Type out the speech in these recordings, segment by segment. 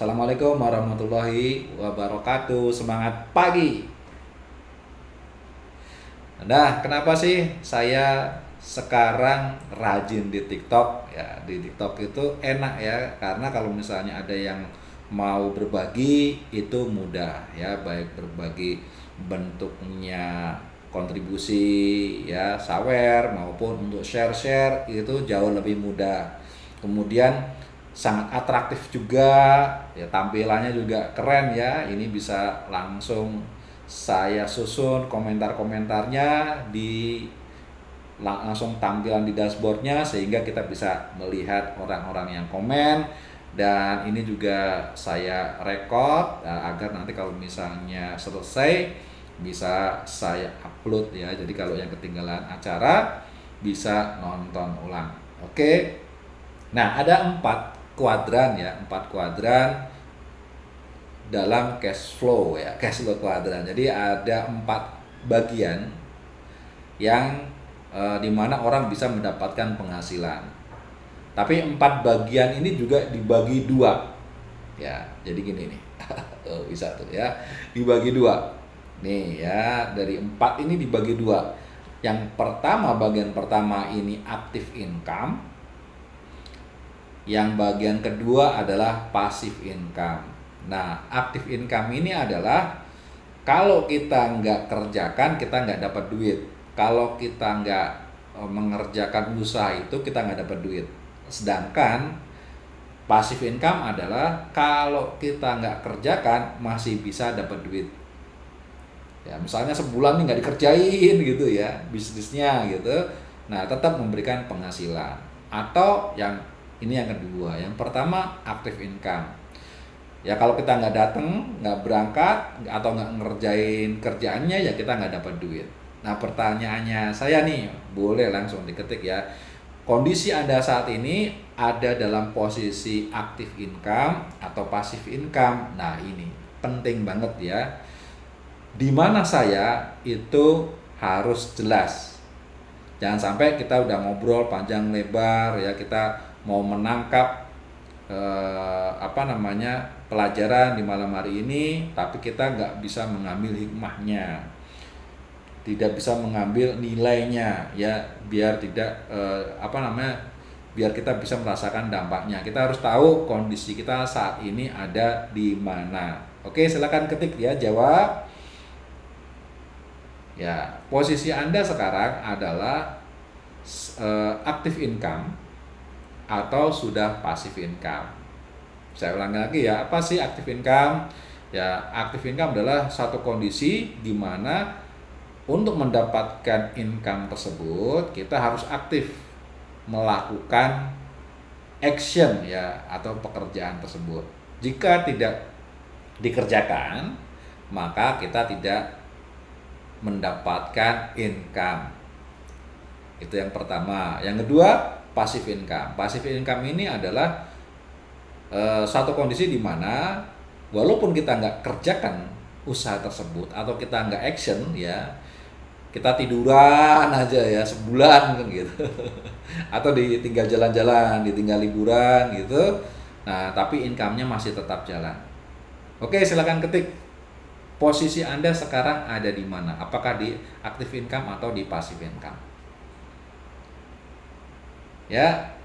Assalamualaikum warahmatullahi wabarakatuh. Semangat pagi. Nah, kenapa sih saya sekarang rajin di TikTok? Ya, di TikTok itu enak ya, karena kalau misalnya ada yang mau berbagi itu mudah ya, baik berbagi bentuknya kontribusi ya, sawer maupun untuk share-share itu jauh lebih mudah. Kemudian sangat atraktif juga ya, tampilannya juga keren ya. Ini bisa langsung saya susun komentar-komentarnya di langsung tampilan di dashboardnya, sehingga kita bisa melihat orang-orang yang komen. Dan ini juga saya record agar nanti kalau misalnya selesai bisa saya upload ya, jadi kalau yang ketinggalan acara bisa nonton ulang. Oke, nah ada 4 kuadran ya, 4 kuadran dalam cash flow ya, cash flow kuadran. Jadi ada 4 bagian yang dimana orang bisa mendapatkan penghasilan. Tapi 4 bagian ini juga dibagi 2 ya. Jadi gini nih, bisa tuh ya, dibagi 2 nih ya, dari 4 ini dibagi 2. Yang pertama, bagian pertama ini active income. Yang bagian kedua adalah passive income. Nah, active income ini adalah kalau kita nggak kerjakan, kita nggak dapat duit. Kalau kita nggak mengerjakan usaha itu, kita nggak dapat duit. Sedangkan passive income adalah kalau kita nggak kerjakan, masih bisa dapat duit. Ya, misalnya sebulan nih nggak dikerjain gitu ya, bisnisnya gitu. Nah, tetap memberikan penghasilan. Atau yang ini yang kedua, yang pertama active income. Ya kalau kita nggak datang, nggak berangkat, atau nggak ngerjain kerjaannya, ya kita nggak dapat duit. Nah, pertanyaannya saya nih, boleh langsung diketik ya. Kondisi Anda saat ini ada dalam posisi active income atau passive income. Nah, ini penting banget ya. Di mana saya itu harus jelas. Jangan sampai kita udah ngobrol panjang lebar ya, kita mau menangkap pelajaran di malam hari ini, tapi kita nggak bisa mengambil hikmahnya, tidak bisa mengambil nilainya ya, biar tidak biar kita bisa merasakan dampaknya. Kita harus tahu kondisi kita saat ini ada di mana. Oke, silakan ketik ya, jawab. Ya, posisi Anda sekarang adalah active income atau sudah passive income. Saya ulangi lagi ya, apa sih active income? Ya, active income adalah satu kondisi di mana untuk mendapatkan income tersebut kita harus aktif melakukan action ya, atau pekerjaan tersebut. Jika tidak dikerjakan, maka kita tidak mendapatkan income. Itu yang pertama. Yang kedua, passive income. Passive income ini adalah satu kondisi di mana walaupun kita nggak kerjakan usaha tersebut atau kita nggak action ya, kita tiduran aja ya sebulan kan gitu atau ditinggal jalan-jalan, ditinggal liburan gitu, nah tapi income-nya masih tetap jalan. Oke, silakan ketik posisi Anda sekarang ada di mana, apakah di active income atau di passive income ya.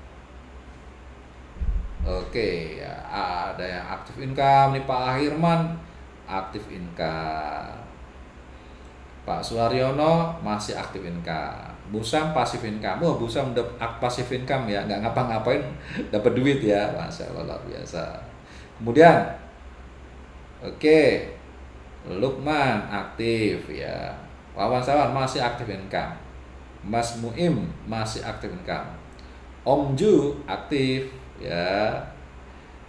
Oke, ya, ada yang aktif income nih, Pak Ahirman aktif income, Pak Suharyono masih aktif income, Busam pasif income. Oh, Busam udah pasif income ya, nggak ngapa-ngapain dapat duit ya, Masya Allah, luar biasa. Kemudian, oke, Lukman aktif ya, Wawan Sawan masih aktif income, Mas Muim masih aktif income, Om Ju aktif ya,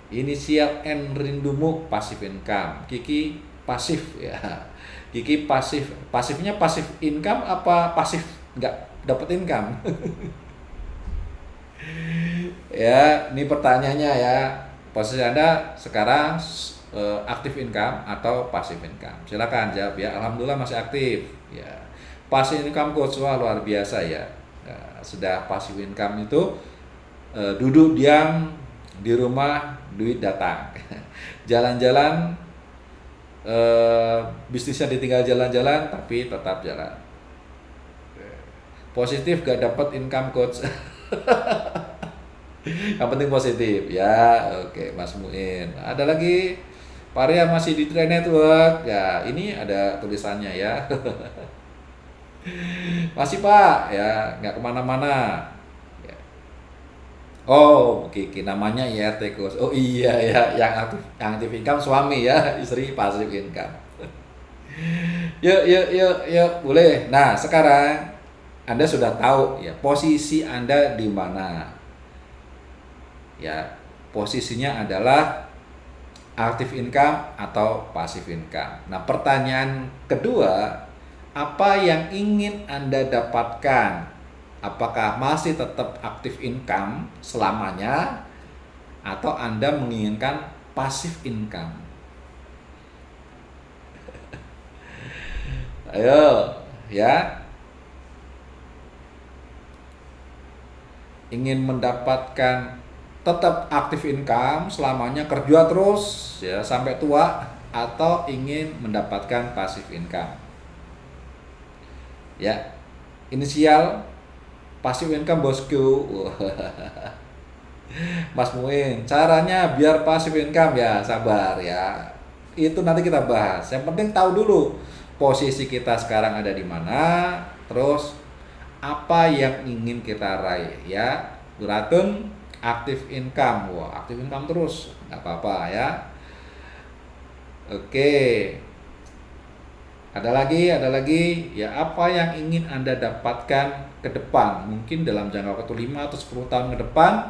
inisial N Rindumu pasif income, Kiki pasif ya, Kiki pasif. Pasifnya pasif income apa pasif nggak dapat income? Ya, ini pertanyaannya ya. Posisi Anda sekarang aktif income atau pasif income? Silakan jawab ya. Alhamdulillah masih aktif ya. Pasif income coach, wah luar biasa ya. Nah, sudah pasif income itu duduk diam di rumah, duit datang. Jalan-jalan, bisnisnya ditinggal jalan-jalan tapi tetap jalan. Positif gak dapat income coach. Yang penting positif ya. Oke, Mas Muin. Ada lagi? Pak Arya masih di Trade Network. Ya, ini ada tulisannya ya. Masih Pak, ya nggak kemana-mana. Ya. Oh, oke, oke. Namanya IRT coach. Oh iya ya, yang aktif income suami ya, istri pasif income. Yuk, yuk, yuk, yuk, boleh. Nah, sekarang Anda sudah tahu ya posisi Anda di mana. Ya, posisinya adalah aktif income atau pasif income. Nah, pertanyaan kedua, apa yang ingin Anda dapatkan? Apakah masih tetap aktif income selamanya atau Anda menginginkan pasif income? Ayo, ya. Ingin mendapatkan tetap aktif income selamanya, kerja terus ya sampai tua, atau ingin mendapatkan pasif income? Ya, inisial pasif income bosku. Mas Muin, caranya biar pasif income ya, sabar ya. Itu nanti kita bahas. Yang penting tahu dulu posisi kita sekarang ada di mana, terus apa yang ingin kita raih ya. Uratun aktif income. Wah, aktif income terus, nggak apa-apa ya. Oke. Ada lagi ya, apa yang ingin Anda dapatkan ke depan? Mungkin dalam jangka waktu 5 atau 10 tahun ke depan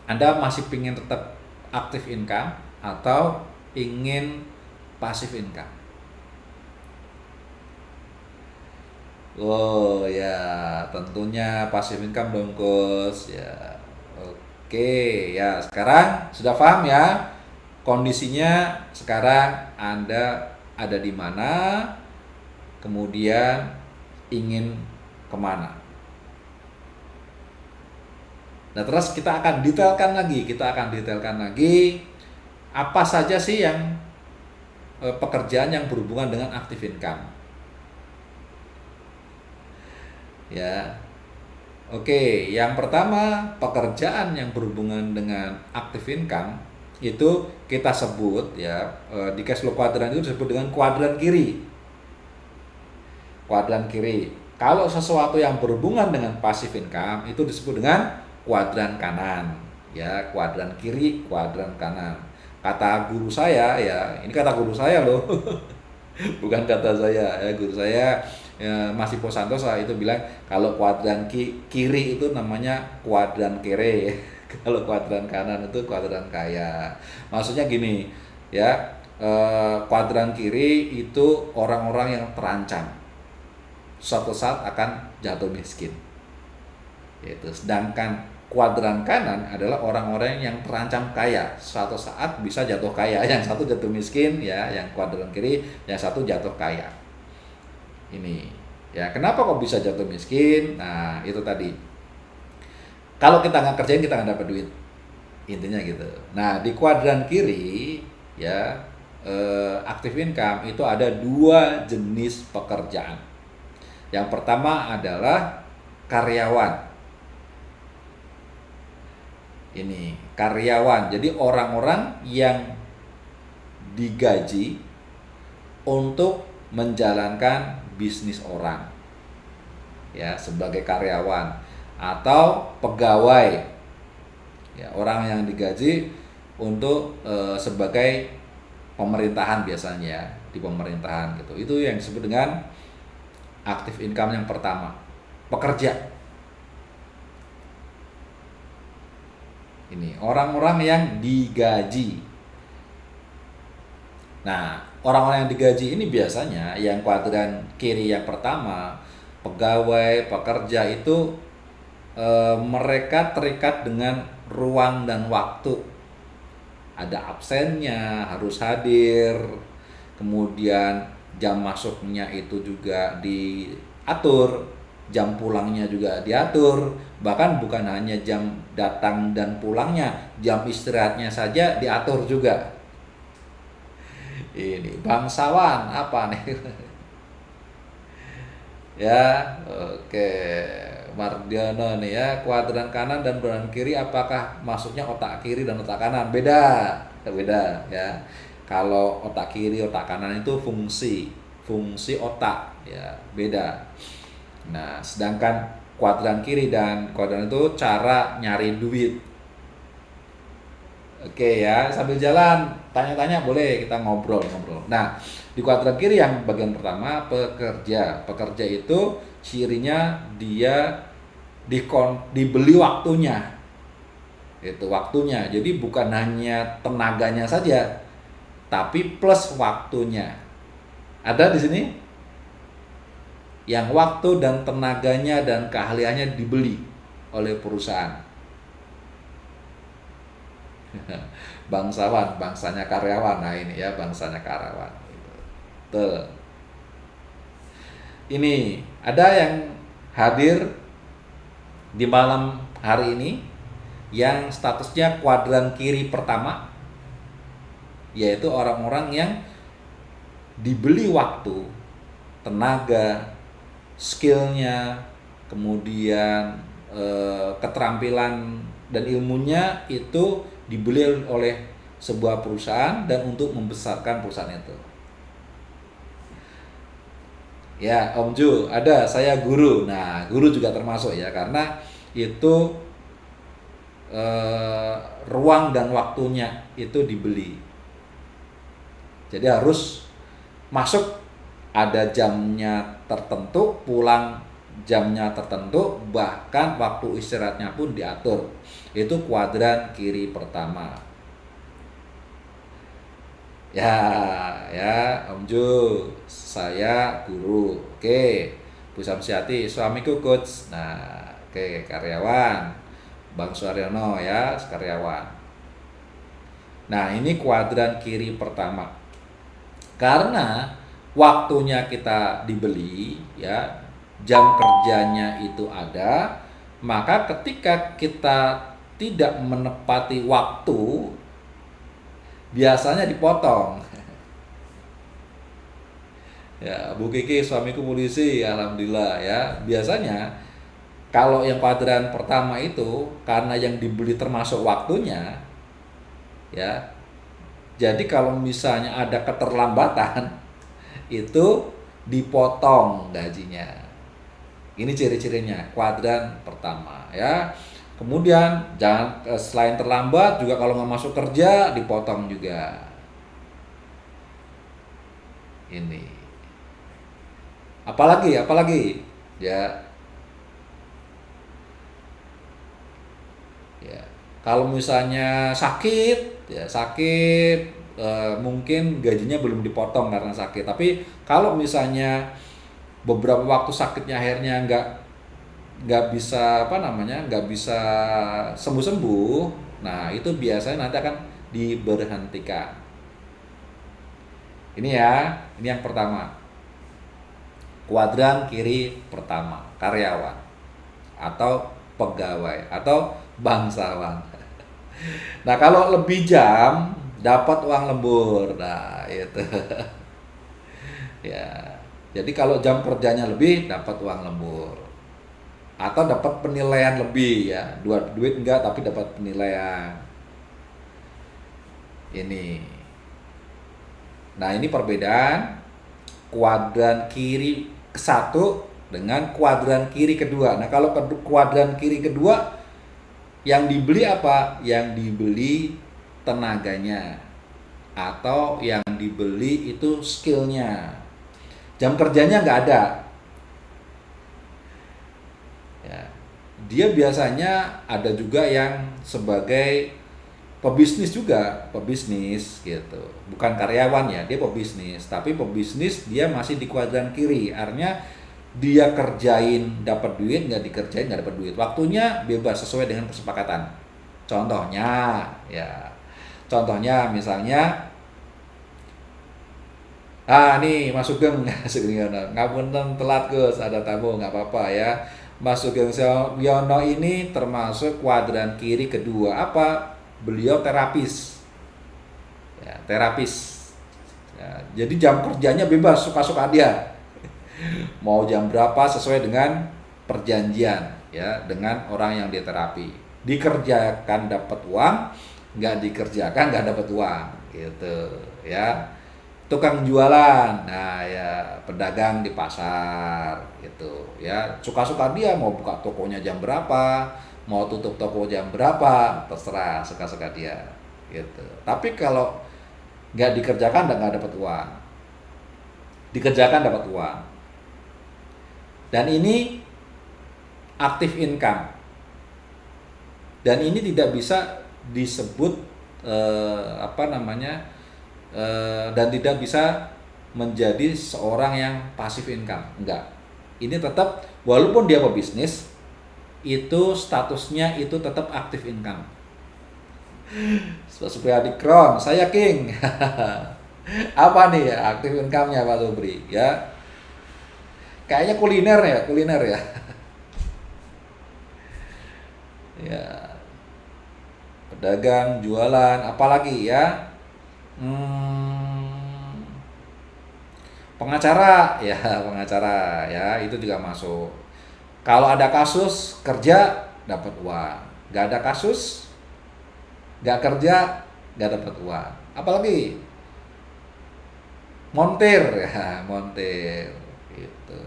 Anda masih ingin tetap aktif income atau ingin pasif income? Oh ya, tentunya pasif income dong Coach ya. Oke ya, sekarang sudah paham ya kondisinya sekarang Anda ada di mana, kemudian ingin kemana. Nah, terus kita akan detailkan lagi apa saja sih yang pekerjaan yang berhubungan dengan aktif income. Ya. Oke, yang pertama, pekerjaan yang berhubungan dengan aktif income itu kita sebut ya, di cash flow quadrant itu disebut dengan kuadran kiri. Kuadran kiri. Kalau sesuatu yang berhubungan dengan passive income itu disebut dengan kuadran kanan. Ya, kuadran kiri, kuadran kanan. Kata guru saya ya, ini kata guru saya loh. Bukan kata saya ya, guru saya ya, Mas Ipo Santosa itu bilang kalau kuadran kiri itu namanya kuadran kere. Kalau kuadran kanan itu kuadran kaya. Maksudnya gini ya, kuadran kiri itu orang-orang yang terancam suatu saat akan jatuh miskin. Yaitu sedangkan kuadran kanan adalah orang-orang yang terancam kaya, suatu saat bisa jatuh kaya. Yang satu jatuh miskin ya, yang kuadran kiri, yang satu jatuh kaya. Ini ya, kenapa kok bisa jatuh miskin? Nah, itu tadi. Kalau kita nggak kerjain, kita nggak dapat duit. Intinya gitu. Nah, di kuadran kiri ya, active income itu ada 2 jenis pekerjaan. Yang pertama adalah karyawan. Ini karyawan. Jadi orang-orang yang digaji untuk menjalankan bisnis orang. Ya, sebagai karyawan atau pegawai. Ya, orang yang digaji untuk sebagai pemerintahan biasanya ya, di pemerintahan gitu. Itu yang disebut dengan active income yang pertama, pekerja. Ini orang-orang yang digaji. Nah, orang-orang yang digaji ini biasanya yang kuadran kiri yang pertama, pegawai, pekerja itu mereka terikat dengan ruang dan waktu. Ada absennya, harus hadir. Kemudian jam masuknya itu juga diatur. jam pulangnya juga diatur, bahkan bukan hanya jam datang dan pulangnya, jam istirahatnya saja diatur juga. Ini bangsawan apa nih? Ya, oke. Mardiono nih ya, kuadran kanan dan kuadran kiri apakah maksudnya otak kiri dan otak kanan? Beda, beda ya. Kalau otak kiri, otak kanan itu fungsi otak ya, beda. Nah, sedangkan kuadran kiri dan kuadran itu cara nyari duit. Oke ya, sambil jalan tanya-tanya boleh, kita ngobrol-ngobrol. Nah, di kuadran kiri yang bagian pertama pekerja. Pekerja itu cirinya dia dibeli waktunya. Itu waktunya. Jadi bukan hanya tenaganya saja, tapi plus waktunya. Ada di sini yang waktu dan tenaganya dan keahliannya dibeli oleh perusahaan. Bangsawan, bangsanya karyawan. Nah ini ya, bangsanya karyawan. Tuh. Ini ada yang hadir di malam hari ini yang statusnya kuadran kiri pertama, yaitu orang-orang yang dibeli waktu, tenaga, skillnya, kemudian keterampilan dan ilmunya itu dibeli oleh sebuah perusahaan dan untuk membesarkan perusahaan itu. Ya, Om Ju, ada saya guru. Nah, guru juga termasuk ya, karena itu ruang dan waktunya itu dibeli. Jadi harus masuk ada jamnya tertentu, pulang jamnya tertentu, bahkan waktu istirahatnya pun diatur. Itu kuadran kiri pertama. Ya, Om Ju, saya guru. Oke, Bu Samsiati, suamiku coach. Nah, oke, karyawan. Bang Suaryono ya, karyawan. Nah, ini kuadran kiri pertama. Karena waktunya kita dibeli, ya, jam kerjanya itu ada, maka ketika kita tidak menepati waktu, biasanya dipotong. Ya, Bu Kiki, suamiku polisi, alhamdulillah ya. Biasanya kalau yang kuadran pertama itu karena yang dibeli termasuk waktunya, ya. Jadi kalau misalnya ada keterlambatan, itu dipotong gajinya. Ini ciri-cirinya kuadran pertama ya. Kemudian jangan selain terlambat juga kalau nggak masuk kerja dipotong juga. Ini. Apalagi ya. Ya. Kalau misalnya sakit mungkin gajinya belum dipotong karena sakit. Tapi kalau misalnya beberapa waktu sakitnya akhirnya nggak bisa nggak bisa sembuh, nah itu biasanya nanti akan diberhentikan. Ini yang pertama, kuadran kiri pertama, karyawan atau pegawai atau bangsawan. Nah, kalau lebih jam dapat uang lembur. Nah, itu. Ya. Jadi kalau jam kerjanya lebih dapat uang lembur. Atau dapat penilaian lebih ya. Duit enggak tapi dapat penilaian. Ini. Nah, ini perbedaan kuadran kiri ke-1 dengan kuadran kiri kedua. Nah, kalau kuadran kiri kedua yang dibeli apa? Yang dibeli tenaganya atau yang dibeli itu skillnya. Jam kerjanya nggak ada. Ya. Dia biasanya ada juga yang sebagai pebisnis gitu. Bukan karyawan ya, dia pebisnis. Tapi pebisnis dia masih di kuadran kiri. Artinya dia kerjain dapat duit, nggak dikerjain nggak dapat duit. Waktunya bebas sesuai dengan kesepakatan. Contohnya misalnya Ah, nih Mas Sugeng, Sugeng ngapunten telat Gus, ada tamu nggak apa-apa ya. Mas Sugeng Yono ini termasuk kuadran kiri kedua. Apa? Beliau terapis, ya, terapis. Ya, jadi jam kerjanya bebas, suka-suka dia. Mau jam berapa sesuai dengan perjanjian ya dengan orang yang diterapi. Dikerjakan dapat uang, nggak dikerjakan nggak dapat uang, gitu ya. Tukang jualan, nah ya pedagang di pasar gitu ya, suka-suka dia mau buka tokonya jam berapa, mau tutup toko jam berapa, terserah suka-suka dia gitu. Tapi kalau nggak dikerjakan nggak dapat uang, dikerjakan dapat uang. Dan ini aktif income, dan ini tidak bisa disebut apa namanya, dan tidak bisa menjadi seorang yang pasif income, enggak. Ini tetap walaupun dia pebisnis, itu statusnya itu tetap aktif income. Supriyadi Kron, saya King. Apa nih ya aktif income-nya Pak Sobri ya? Kayaknya kuliner ya. Ya, pedagang, jualan, apalagi ya? Hmm, pengacara ya, pengacara ya, itu juga masuk. Kalau ada kasus kerja dapat uang, nggak ada kasus nggak kerja nggak dapat uang. Apalagi montir ya, montir gitu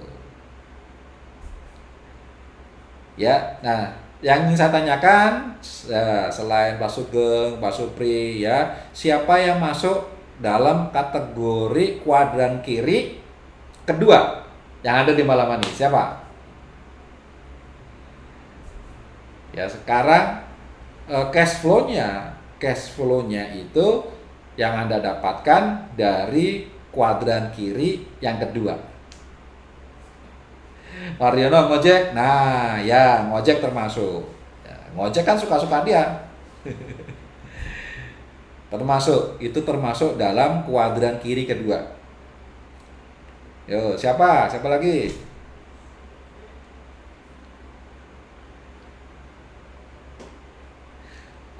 ya. Nah, yang ingin saya tanyakan ya, selain Pak Sugeng, Pak Supri ya, siapa yang masuk dalam kategori kuadran kiri kedua yang ada di malam ini? Siapa? Ya, sekarang cash flow-nya itu yang Anda dapatkan dari kuadran kiri yang kedua. Mariono ngojek, nah ya ngojek termasuk. Ya, ngojek kan suka-suka dia. Termasuk, itu termasuk dalam kuadran kiri kedua. Yo, siapa? Siapa lagi?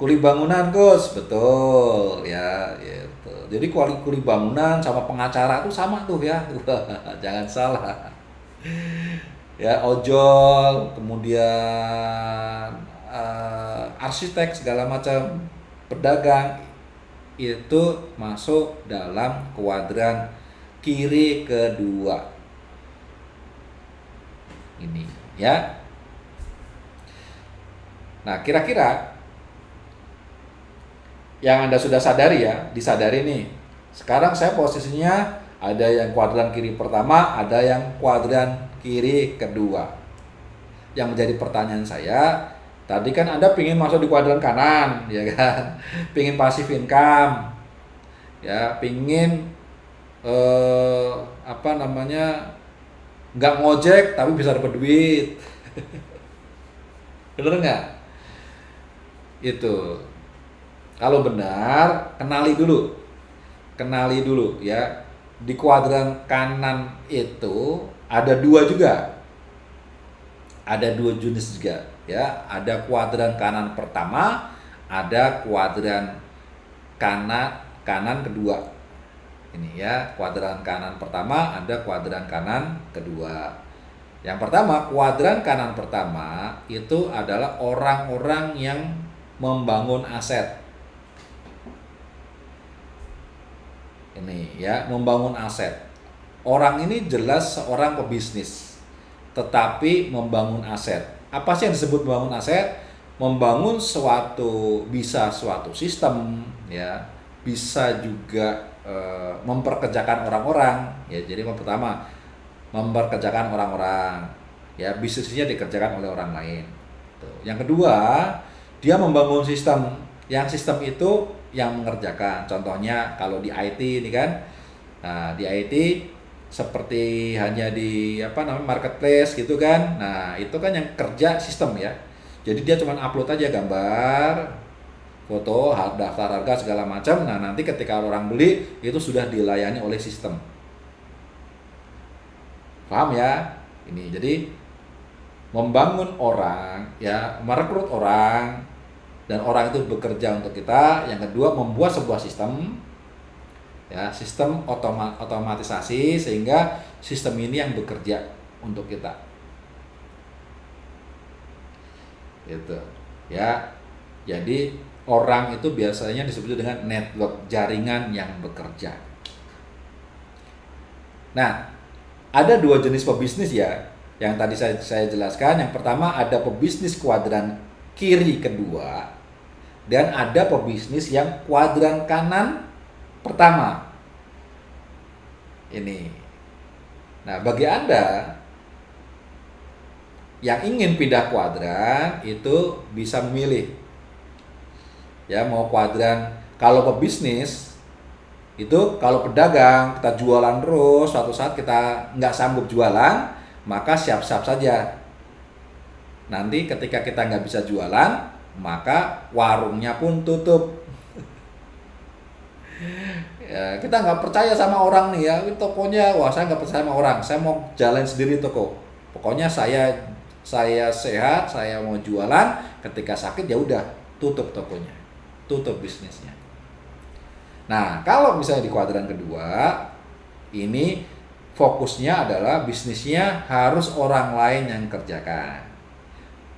Kuli bangunan Gus, betul ya gitu. Jadi kuli bangunan sama pengacara itu sama tuh ya. Jangan salah. Ya ojol, kemudian arsitek segala macam, pedagang itu masuk dalam kuadran kiri kedua ini ya. Nah, kira-kira yang Anda sudah sadari ya, disadari nih. Sekarang saya posisinya ada yang kuadran kiri pertama, ada yang kuadran kiri kedua. Yang menjadi pertanyaan saya, tadi kan Anda pingin masuk di kuadran kanan, ya kan? Pingin passive income, ya, pingin apa namanya, nggak ngojek tapi bisa dapat duit. Bener nggak? Itu. Kalau benar, kenali dulu ya. Di kuadran kanan itu ada dua juga, ada dua jenis juga ya. Ada kuadran kanan pertama, ada kuadran kanan kedua. Ini ya, kuadran kanan pertama, ada kuadran kanan kedua. Yang pertama, kuadran kanan pertama itu adalah orang-orang yang membangun aset. Ini ya, membangun aset. Orang ini jelas seorang pebisnis, tetapi membangun aset. Apa sih yang disebut membangun aset? Membangun bisa suatu sistem ya, bisa juga memperkerjakan orang-orang ya. Jadi yang pertama, memperkerjakan orang-orang ya, bisnisnya dikerjakan oleh orang lain. Tuh. Yang kedua, dia membangun sistem, yang sistem itu yang mengerjakan. Contohnya kalau di IT ini kan, nah di IT seperti hanya di marketplace gitu kan. Nah, itu kan yang kerja sistem ya. Jadi dia cuma upload aja gambar, foto, daftar harga segala macam. Nah, nanti ketika orang beli itu sudah dilayani oleh sistem. Paham ya? Ini jadi membangun orang, ya, merekrut orang, dan orang itu bekerja untuk kita. Yang kedua, membuat sebuah sistem, ya, sistem otomatisasi sehingga sistem ini yang bekerja untuk kita. Gitu. Ya. Jadi orang itu biasanya disebut dengan network, jaringan yang bekerja. Nah, ada dua jenis pebisnis ya, yang tadi saya jelaskan. Yang pertama ada pebisnis kuadran kiri kedua, dan ada pebisnis yang kuadran kanan pertama. Ini. Nah, bagi Anda yang ingin pindah kuadran itu bisa memilih. Ya, mau kuadran, kalau pebisnis itu, kalau pedagang kita jualan terus, suatu saat kita nggak sanggup jualan, maka siap-siap saja. Nanti ketika kita nggak bisa jualan, maka warungnya pun tutup. Ya, kita nggak percaya sama orang nih ya, tokonya, wah saya nggak percaya sama orang, saya mau jalan sendiri toko. Pokoknya saya sehat, saya mau jualan, ketika sakit ya udah tutup tokonya, tutup bisnisnya. Nah, kalau misalnya di kuadran kedua, ini fokusnya adalah bisnisnya harus orang lain yang kerjakan.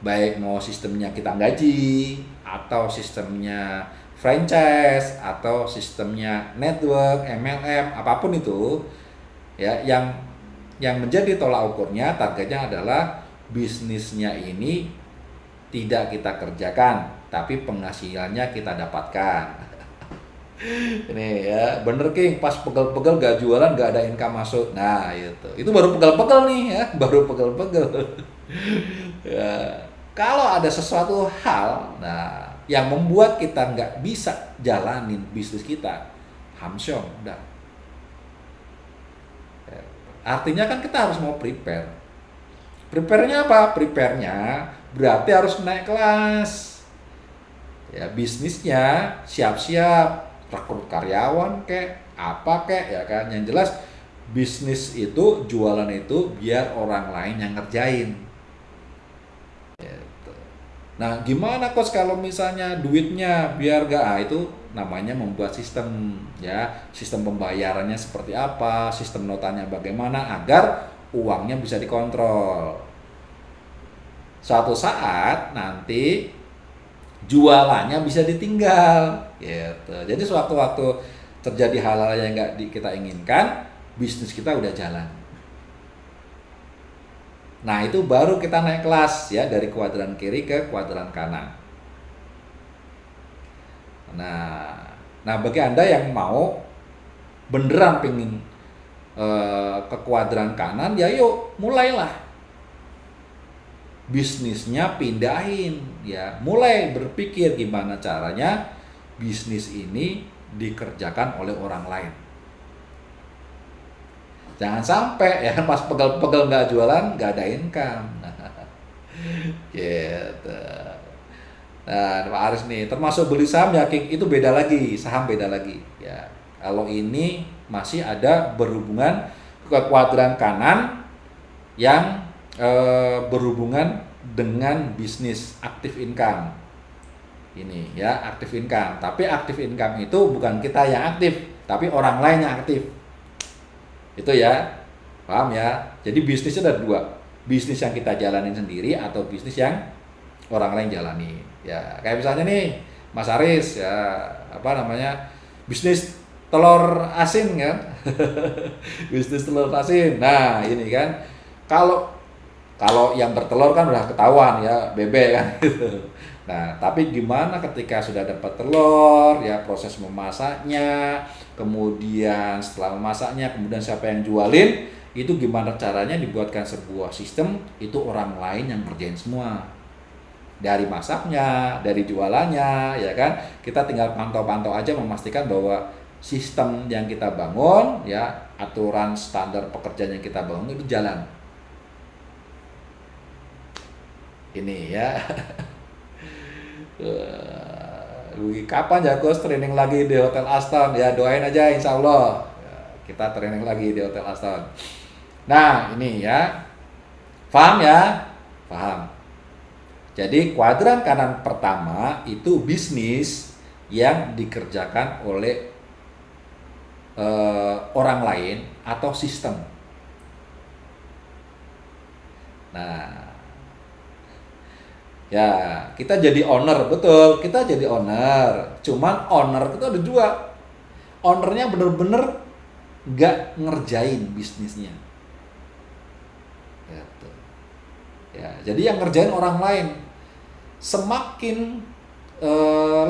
Baik mau sistemnya kita gaji, atau sistemnya franchise, atau sistemnya network, MLM, apapun itu, ya, yang menjadi tolak ukurnya, targetnya adalah bisnisnya ini tidak kita kerjakan, tapi penghasilannya kita dapatkan. Ini ya, bener King, pas pegel-pegel gak jualan, gak ada income masuk. Nah, itu baru pegel-pegel nih ya, baru pegel-pegel. Ya, kalau ada sesuatu hal, nah, yang membuat kita nggak bisa jalanin bisnis kita, hamsyong, udah. Artinya kan kita harus mau prepare. Prepare-nya apa? Prepare-nya berarti harus naik kelas. Ya, bisnisnya siap-siap, rekrut karyawan kek, apa kek, ya kan. Yang jelas bisnis itu, jualan itu biar orang lain yang ngerjain. Gitu. Nah, gimana Coach kalau misalnya duitnya biar itu namanya membuat sistem, ya, sistem pembayarannya seperti apa, sistem notanya bagaimana agar uangnya bisa dikontrol. Suatu saat nanti jualannya bisa ditinggal, gitu. Jadi sewaktu-waktu terjadi hal-hal yang nggak kita inginkan, bisnis kita udah jalan. Nah, itu baru kita naik kelas ya, dari kuadran kiri ke kuadran kanan. Nah, bagi Anda yang mau beneran pengen ke kuadran kanan, ya yuk mulailah bisnisnya, pindahin ya, mulai berpikir gimana caranya bisnis ini dikerjakan oleh orang lain. Jangan sampai ya pas pegel-pegel nggak jualan, nggak ada income. Gitu. Nah, Pak Aris nih, termasuk beli saham ya King, itu beda lagi, saham beda lagi ya. Kalau ini masih ada berhubungan ke kuadran kanan yang berhubungan dengan bisnis aktif income. Ini ya, aktif income. Tapi aktif income itu bukan kita yang aktif, tapi orang lain yang aktif. Itu ya, paham ya? Jadi bisnisnya ada dua, bisnis yang kita jalanin sendiri atau bisnis yang orang lain jalani. Ya, kayak misalnya nih, Mas Aris ya, apa namanya, bisnis telur asin kan, bisnis telur asin. Nah, ini kan, kalau yang bertelur kan udah ketahuan ya, bebek kan gitu. Nah, tapi gimana ketika sudah dapat telur, ya proses memasaknya, kemudian setelah memasaknya, kemudian siapa yang jualin, itu gimana caranya dibuatkan sebuah sistem, itu orang lain yang kerjain semua. Dari masaknya, dari jualannya, ya kan, kita tinggal pantau-pantau aja, memastikan bahwa sistem yang kita bangun, ya, aturan standar pekerjaan yang kita bangun itu jalan. Ini ya. Kapan ya Coach training lagi di Hotel Aston? Ya doain aja, insya Allah ya, kita training lagi di Hotel Aston. Nah, ini ya. Paham ya? Paham. Jadi kuadran kanan pertama itu bisnis yang dikerjakan oleh orang lain atau sistem. Nah, ya kita jadi owner, betul, kita jadi owner. Cuman owner itu ada dua. Ownernya bener-bener nggak ngerjain bisnisnya. Gitu. Ya, jadi yang ngerjain orang lain. Semakin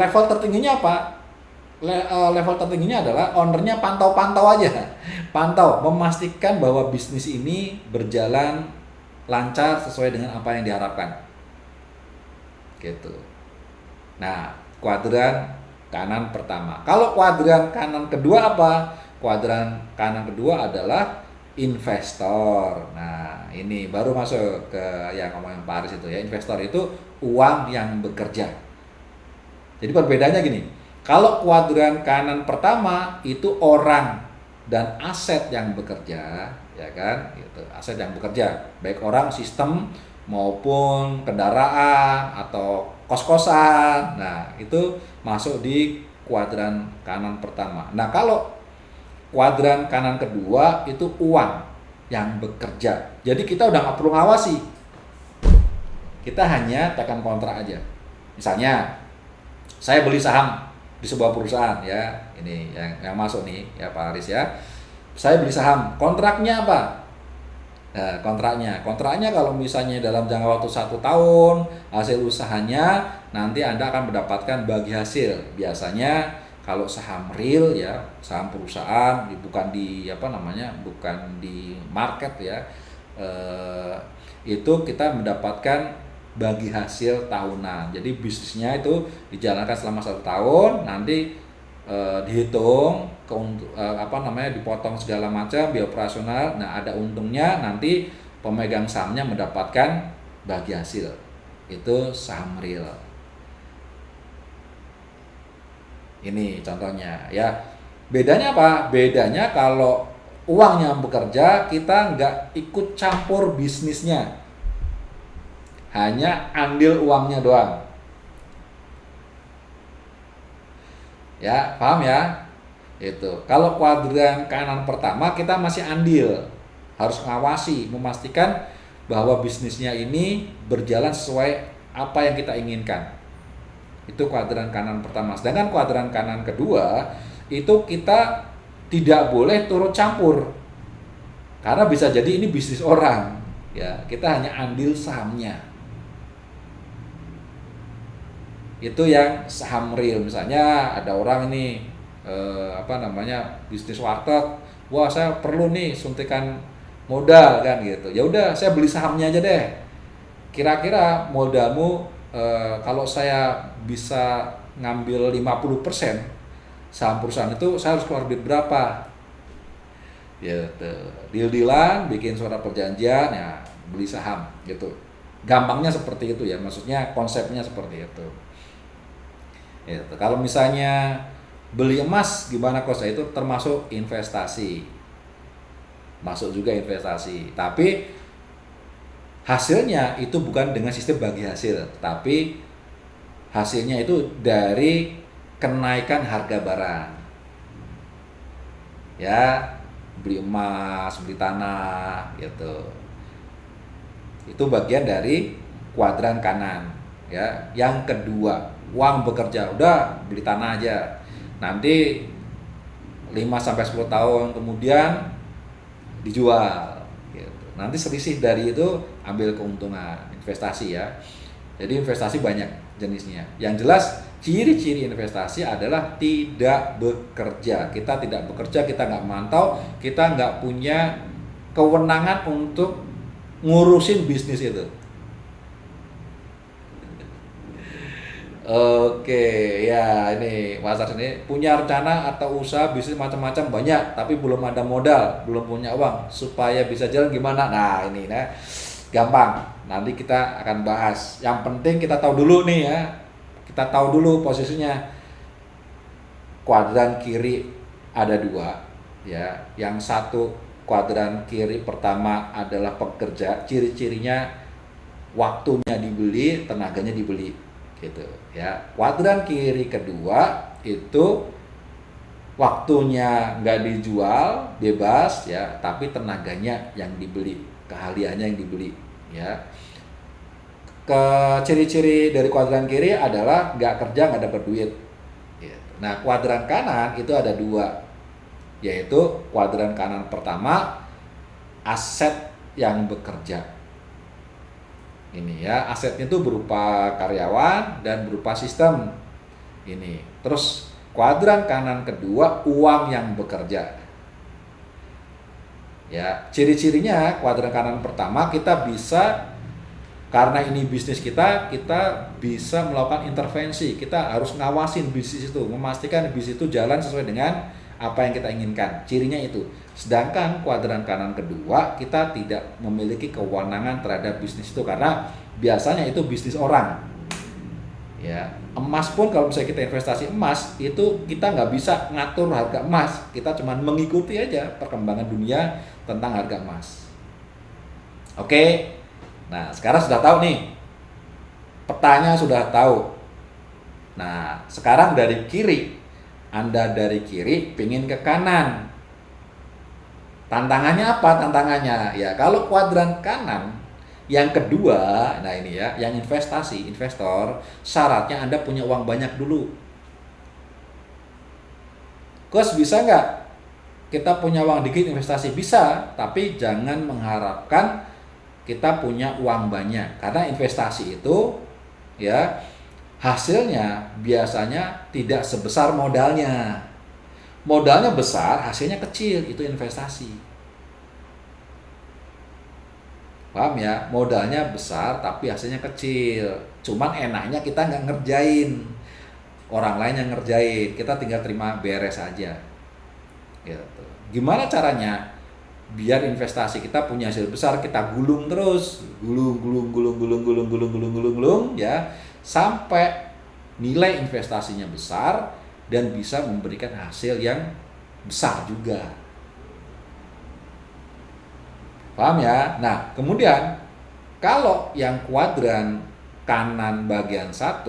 level tertingginya apa? Level tertingginya adalah ownernya pantau-pantau aja, pantau, memastikan bahwa bisnis ini berjalan lancar sesuai dengan apa yang diharapkan, gitu. Nah, kuadran kanan pertama. Kalau kuadran kanan kedua apa? Kuadran kanan kedua adalah investor. Nah, ini baru masuk ke yang ngomongin Pak Aris itu ya. Investor itu uang yang bekerja. Jadi perbedaannya gini. Kalau kuadran kanan pertama itu orang dan aset yang bekerja, ya kan? Gitu. Aset yang bekerja, baik orang, sistem maupun kendaraan atau kos-kosan. Nah, itu masuk di kuadran kanan pertama. Nah, kalau kuadran kanan kedua itu uang yang bekerja. Jadi kita udah nggak perlu ngawasi. Kita hanya tekan kontrak aja. Misalnya, saya beli saham di sebuah perusahaan ya. Ini yang masuk nih ya Pak Aris ya. Saya beli saham. Kontraknya apa? Nah, kontraknya kalau misalnya dalam jangka waktu 1 tahun, hasil usahanya nanti Anda akan mendapatkan bagi hasil. Biasanya kalau saham real ya, saham perusahaan, bukan di bukan di market ya, itu kita mendapatkan bagi hasil tahunan. Jadi bisnisnya itu dijalankan selama 1 tahun, nanti dihitung dipotong segala macam biaya operasional. Nah, ada untungnya, nanti pemegang sahamnya mendapatkan bagi hasil. Itu saham real. Ini contohnya ya. Bedanya apa? Bedanya kalau uang yang bekerja, kita nggak ikut campur bisnisnya, hanya andil uangnya doang. Ya, paham ya? Itu. Kalau kuadran kanan pertama kita masih andil, harus ngawasi, memastikan bahwa bisnisnya ini berjalan sesuai apa yang kita inginkan. Itu kuadran kanan pertama. Sedangkan kuadran kanan kedua itu kita tidak boleh turut campur, karena bisa jadi ini bisnis orang ya, kita hanya andil sahamnya. Itu yang saham real. Misalnya ada orang ini bisnis warteg, wah saya perlu nih suntikan modal kan gitu. Ya udah, saya beli sahamnya aja deh. Kira-kira modalmu kalau saya bisa ngambil 50% saham perusahaan itu, saya harus keluar duit berapa? Gitu. Deal-dealan, bikin surat perjanjian, ya beli saham gitu. Gampangnya seperti itu ya, maksudnya konsepnya seperti itu. Gitu. Kalau misalnya beli emas gimana kos? Itu termasuk investasi. Masuk juga investasi. Tapi hasilnya itu bukan dengan sistem bagi hasil, tapi hasilnya itu dari kenaikan harga barang. Ya, beli emas, beli tanah gitu. Itu bagian dari kuadran kanan ya. Yang kedua, uang bekerja, udah beli tanah aja. Nanti 5-10 tahun kemudian dijual gitu. Nanti selisih dari itu ambil keuntungan, investasi ya. Jadi investasi banyak jenisnya. Yang jelas ciri-ciri investasi adalah tidak bekerja. Kita tidak bekerja, kita nggak mantau, kita nggak punya kewenangan untuk ngurusin bisnis itu. Oke, ya ini Mas Ars ini punya rencana atau usaha bisnis macam-macam banyak, tapi belum ada modal, belum punya uang, supaya bisa jalan gimana? Nah ini gampang, nanti kita akan bahas. Yang penting kita tahu dulu nih ya, kita tahu dulu posisinya. Kuadran kiri ada 2, ya, yang satu kuadran kiri pertama adalah pekerja, ciri-cirinya waktunya dibeli, tenaganya dibeli, gitu ya. Kuadran kiri kedua itu waktunya nggak dijual, bebas ya, tapi tenaganya yang dibeli, keahliannya yang dibeli ya. Ke ciri-ciri dari kuadran kiri adalah nggak kerja nggak dapat duit gitu. Nah, kuadran kanan itu ada dua, yaitu kuadran kanan pertama aset yang bekerja. Ini ya, asetnya itu berupa karyawan dan berupa sistem. Ini. Terus kuadran kanan kedua uang yang bekerja. Ya, ciri-cirinya kuadran kanan pertama kita bisa, karena ini bisnis kita bisa melakukan intervensi. Kita harus ngawasin bisnis itu, memastikan bisnis itu jalan sesuai dengan apa yang kita inginkan. Cirinya itu. Sedangkan kuadran kanan kedua, kita tidak memiliki kewenangan terhadap bisnis itu karena biasanya itu bisnis orang. Ya, emas pun kalau misalnya kita investasi emas, itu kita nggak bisa ngatur harga emas. Kita cuma mengikuti aja perkembangan dunia tentang harga emas. Oke. Nah, sekarang sudah tahu nih. Petanya sudah tahu. Nah, sekarang dari kiri. Anda dari kiri pingin ke kanan. Tantangannya apa? Tantangannya ya, kalau kuadran kanan yang kedua, nah ini ya, yang investor, syaratnya Anda punya uang banyak dulu. Coach, bisa nggak kita punya uang dikit investasi? Bisa, tapi jangan mengharapkan kita punya uang banyak, karena investasi itu ya hasilnya biasanya tidak sebesar modalnya. Modalnya besar, hasilnya kecil, itu investasi. Paham ya? Modalnya besar tapi hasilnya kecil. Cuman enaknya kita nggak ngerjain, orang lain yang ngerjain, kita tinggal terima beres aja gitu. Gimana caranya biar investasi kita punya hasil besar? Kita gulung terus, gulung ya, sampai nilai investasinya besar dan bisa memberikan hasil yang besar juga. Paham ya? Nah, kemudian kalau yang kuadran kanan bagian 1,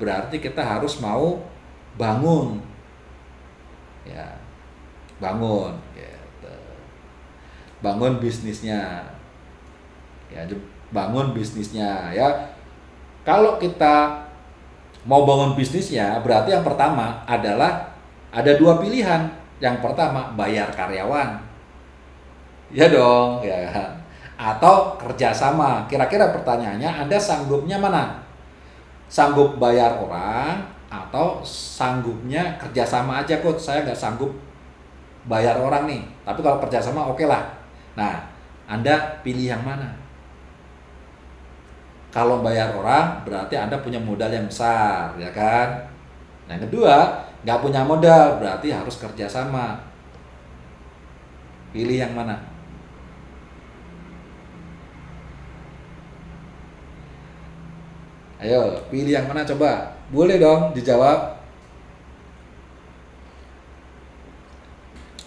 berarti kita harus mau bangun. Ya. Bangun gitu. Bangun bisnisnya. Ya, bangun bisnisnya ya. Kalau kita mau bangun bisnisnya, berarti yang pertama adalah ada dua pilihan. Yang pertama, bayar karyawan. Ya dong, ya. Atau kerjasama. Kira-kira pertanyaannya, Anda sanggupnya mana? Sanggup bayar orang atau sanggupnya kerjasama aja, Coach? Saya nggak sanggup bayar orang nih, tapi kalau kerjasama oke lah. Nah, Anda pilih yang mana? Kalau bayar orang berarti Anda punya modal yang besar, ya kan? Yang kedua, nggak punya modal berarti harus kerjasama. Pilih yang mana? Ayo, pilih yang mana coba? Boleh dong dijawab.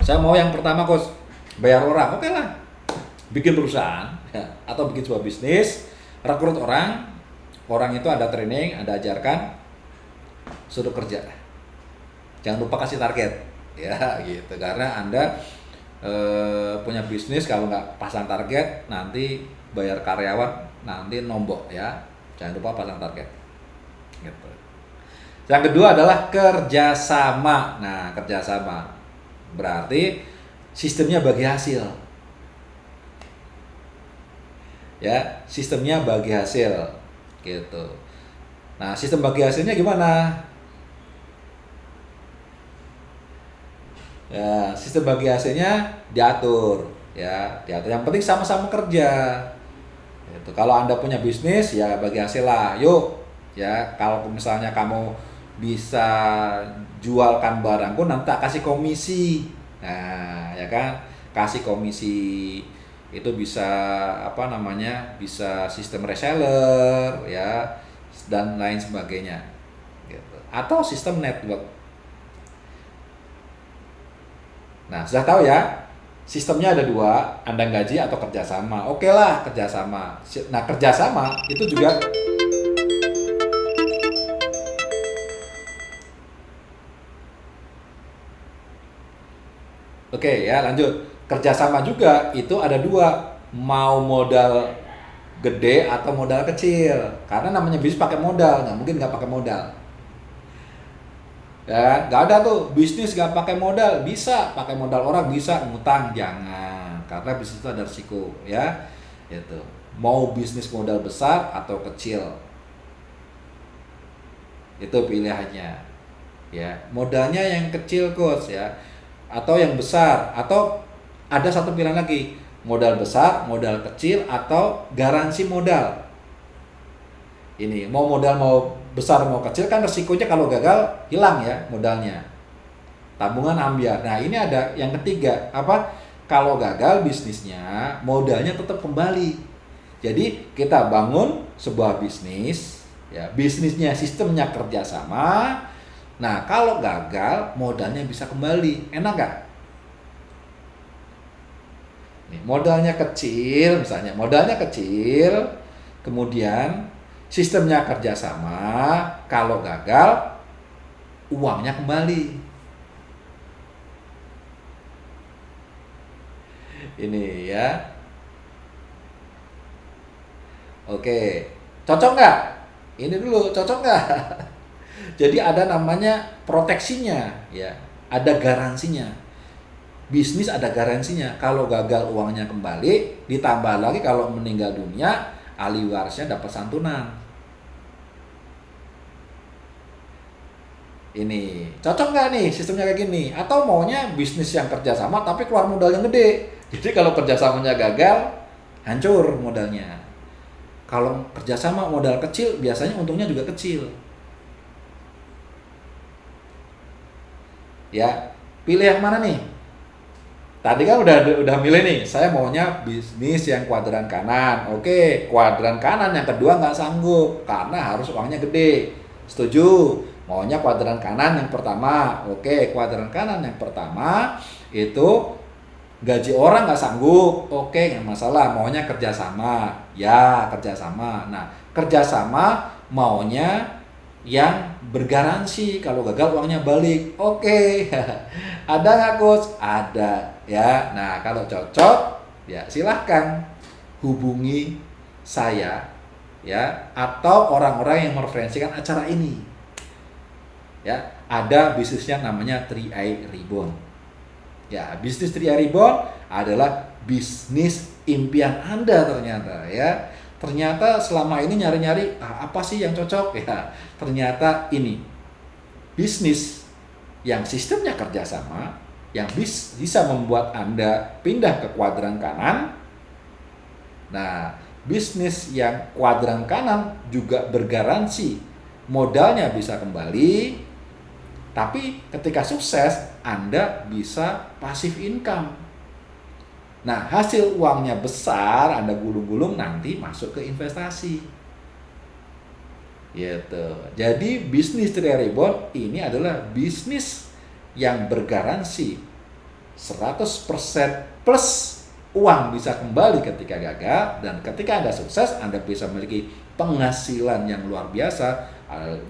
Saya mau yang pertama, Coach. Bayar orang, oke lah. Bikin perusahaan, ya, atau bikin sebuah bisnis, rekrut orang, orang itu ada training, ada ajarkan, suruh kerja. Jangan lupa kasih target, ya gitu. Karena Anda punya bisnis, kalau nggak pasang target, nanti bayar karyawan, nanti nombok ya. Jangan lupa pasang target. Gitu. Yang kedua adalah kerjasama. Nah, kerjasama berarti sistemnya bagi hasil. Ya, sistemnya bagi hasil. Gitu. Nah, sistem bagi hasilnya gimana? Ya, sistem bagi hasilnya diatur. Ya, diatur. Yang penting sama-sama kerja. Itu kalau Anda punya bisnis ya bagi hasil lah, yuk ya. Kalau misalnya kamu bisa jualkan barangku, nanti kasih komisi. Nah, ya kan, kasih komisi itu bisa apa namanya, bisa sistem reseller ya dan lain sebagainya gitu. Atau sistem network. Nah, sudah tahu ya Sistemnya ada dua, Anda gaji atau kerjasama. Oke lah, kerjasama. Nah, kerjasama itu juga, oke ya lanjut. Kerjasama juga itu ada dua, mau modal gede atau modal kecil. Karena namanya bisnis pakai modal, nggak mungkin nggak pakai modal. Ya, nggak ada tuh bisnis nggak pakai modal. Bisa pakai modal orang, bisa ngutang, jangan. Karena bisnis itu ada risiko, ya. Itu. Mau bisnis modal besar atau kecil, itu pilihannya. Ya, modalnya yang kecil coach ya, atau yang besar, atau ada satu pilihan lagi, modal besar, modal kecil, atau garansi modal. Ini mau modal mau besar mau kecil kan resikonya kalau gagal hilang ya modalnya, tabungan ambiar. Nah ini ada yang ketiga, apa, kalau gagal bisnisnya modalnya tetap kembali. Jadi kita bangun sebuah bisnis ya, bisnisnya sistemnya kerjasama. Nah kalau gagal modalnya bisa kembali, enak gak? Nih, modalnya kecil, misalnya modalnya kecil, kemudian sistemnya kerjasama, kalau gagal uangnya kembali. Ini ya, oke, cocok nggak? Ini dulu cocok nggak? Jadi ada namanya proteksinya, ya, ada garansinya. Bisnis ada garansinya. Kalau gagal uangnya kembali, ditambah lagi kalau meninggal dunia, ahli warisnya dapat santunan. Ini cocok nggak nih sistemnya kayak gini? Atau maunya bisnis yang kerjasama tapi keluar modal yang gede? Jadi kalau kerjasamanya gagal, hancur modalnya. Kalau kerjasama modal kecil, biasanya untungnya juga kecil. Ya, pilih yang mana nih? Tadi kan udah milih nih, saya maunya bisnis yang kuadran kanan. Oke, kuadran kanan yang kedua nggak sanggup karena harus uangnya gede. Setuju? Maunya kuadran kanan yang pertama. Oke, kuadran kanan yang pertama itu gaji orang nggak sanggup. Oke, nggak masalah. Maunya kerjasama. Ya, kerjasama. Nah, kerjasama maunya yang bergaransi kalau gagal uangnya balik. Oke. Ada nggak coach? Ada ya. Nah kalau cocok ya silahkan hubungi saya ya, atau orang-orang yang mereferensikan acara ini ya. Ada bisnisnya namanya 3i Reborn ya. Bisnis 3i Reborn adalah bisnis impian Anda ternyata ya. Ternyata selama ini nyari-nyari apa sih yang cocok ya. Ternyata ini bisnis yang sistemnya kerjasama, yang bisa membuat Anda pindah ke kuadran kanan. Nah, bisnis yang kuadran kanan juga bergaransi modalnya bisa kembali, tapi ketika sukses Anda bisa passive income. Nah, hasil uangnya besar, Anda gulung-gulung nanti masuk ke investasi. Gitu. Jadi bisnis 3i Reborn ini adalah bisnis yang bergaransi 100% plus uang bisa kembali ketika gagal, dan ketika Anda sukses Anda bisa memiliki penghasilan yang luar biasa,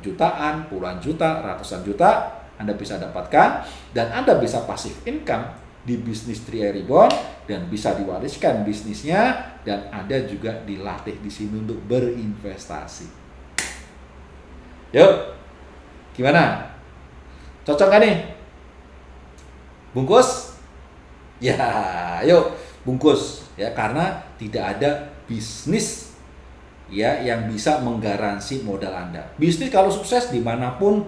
jutaan, puluhan juta, ratusan juta Anda bisa dapatkan, dan Anda bisa passive income di bisnis 3i Reborn dan bisa diwariskan bisnisnya, dan Anda juga dilatih di sini untuk berinvestasi. Yuk, gimana? Cocok gak nih? Bungkus? Ya, yuk bungkus ya, karena tidak ada bisnis ya yang bisa menggaransi modal Anda. Bisnis kalau sukses dimanapun